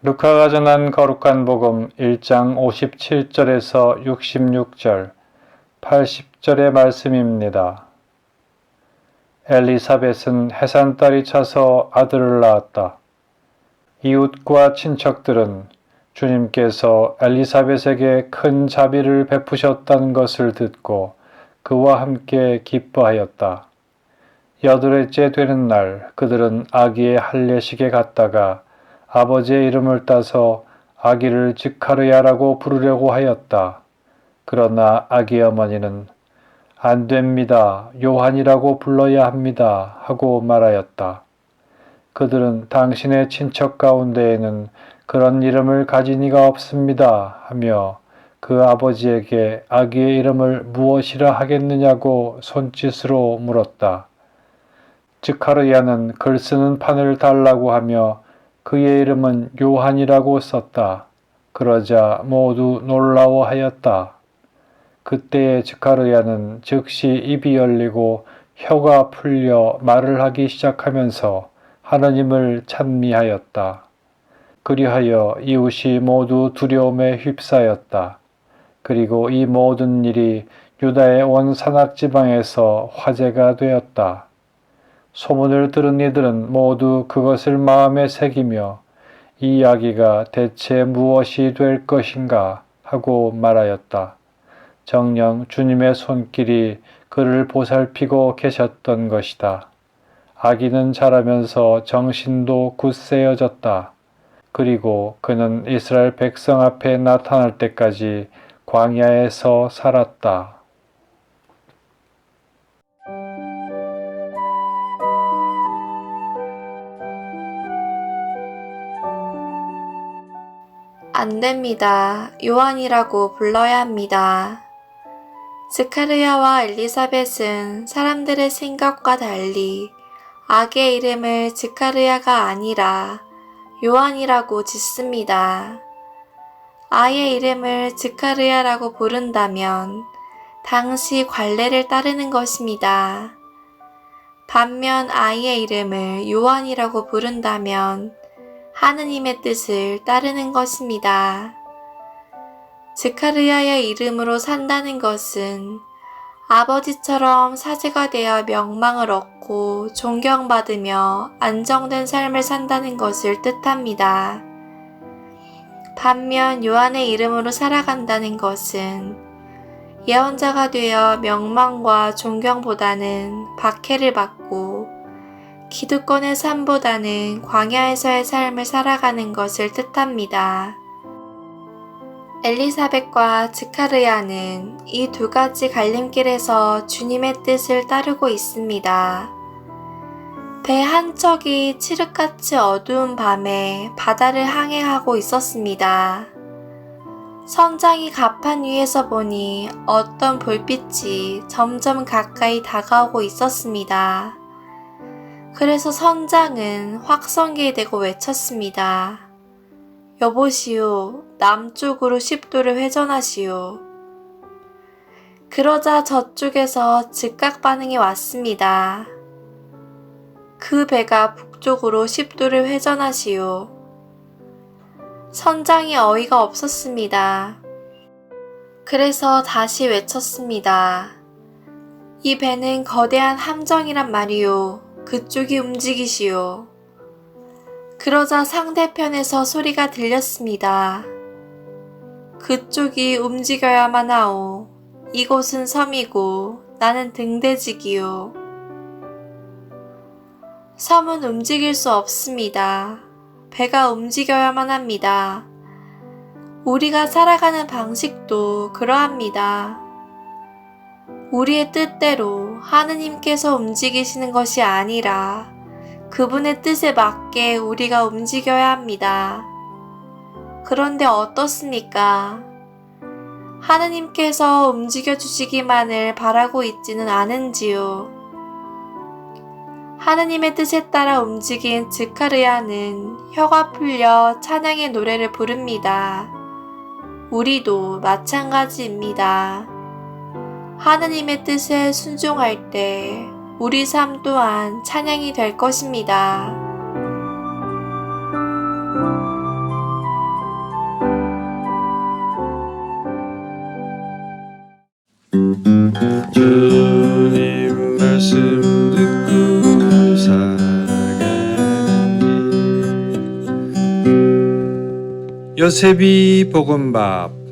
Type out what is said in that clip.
루카가 전한 거룩한 복음 1장 57절에서 66절, 80절의 말씀입니다. 엘리사벳은 해산달이 차서 아들을 낳았다. 이웃과 친척들은 주님께서 엘리사벳에게 큰 자비를 베푸셨다는 것을 듣고 그와 함께 기뻐하였다. 8회째 되는 날 그들은 아기의 할례식에 갔다가 아버지의 이름을 따서 아기를 지카르야라고 부르려고 하였다. 그러나 아기 어머니는 안 됩니다. 요한이라고 불러야 합니다. 하고 말하였다. 그들은 당신의 친척 가운데에는 그런 이름을 가진 이가 없습니다. 하며 그 아버지에게 아기의 이름을 무엇이라 하겠느냐고 손짓으로 물었다. 지카르야는 글 쓰는 판을 달라고 하며 그의 이름은 요한이라고 썼다. 그러자 모두 놀라워하였다. 그때의 지카르야는 즉시 입이 열리고 혀가 풀려 말을 하기 시작하면서 하느님을 찬미하였다. 그리하여 이웃이 모두 두려움에 휩싸였다. 그리고 이 모든 일이 유다의 온 산악지방에서 화제가 되었다. 소문을 들은 이들은 모두 그것을 마음에 새기며 이 아기가 대체 무엇이 될 것인가 하고 말하였다. 정녕 주님의 손길이 그를 보살피고 계셨던 것이다. 아기는 자라면서 정신도 굳세어졌다. 그리고 그는 이스라엘 백성 앞에 나타날 때까지 광야에서 살았다. 안 됩니다. 요한이라고 불러야 합니다. 스카르야와 엘리사벳은 사람들의 생각과 달리 아기의 이름을 스카르야가 아니라 요한이라고 짓습니다. 아이의 이름을 스카르야라고 부른다면 당시 관례를 따르는 것입니다. 반면 아이의 이름을 요한이라고 부른다면 하느님의 뜻을 따르는 것입니다. 스카르야의 이름으로 산다는 것은 아버지처럼 사제가 되어 명망을 얻고 존경받으며 안정된 삶을 산다는 것을 뜻합니다. 반면 요한의 이름으로 살아간다는 것은 예언자가 되어 명망과 존경보다는 박해를 받고 기득권의 삶보다는 광야에서의 삶을 살아가는 것을 뜻합니다. 엘리사벳과 지카르야는 이 두 가지 갈림길에서 주님의 뜻을 따르고 있습니다. 배 한 척이 칠흑같이 어두운 밤에 바다를 항해하고 있었습니다. 선장이 갑판 위에서 보니 어떤 불빛이 점점 가까이 다가오고 있었습니다. 그래서 선장은 확성기에 대고 외쳤습니다. 여보시오, 남쪽으로 10도를 회전하시오. 그러자 저쪽에서 즉각 반응이 왔습니다. 그 배가 북쪽으로 10도를 회전하시오. 선장이 어이가 없었습니다. 그래서 다시 외쳤습니다. 이 배는 거대한 함정이란 말이오. 그쪽이 움직이시오. 그러자 상대편에서 소리가 들렸습니다. 그쪽이 움직여야만 하오. 이곳은 섬이고 나는 등대지기요. 섬은 움직일 수 없습니다. 배가 움직여야만 합니다. 우리가 살아가는 방식도 그러합니다. 우리의 뜻대로 하느님께서 움직이시는 것이 아니라 그분의 뜻에 맞게 우리가 움직여야 합니다. 그런데 어떻습니까? 하느님께서 움직여주시기만을 바라고 있지는 않은지요. 하느님의 뜻에 따라 움직인 지카르야는 혀가 풀려 찬양의 노래를 부릅니다. 우리도 마찬가지입니다. 하느님의 뜻에 순종할 때 우리 삶 또한 찬양이 될 것입니다. 요셉이 볶음밥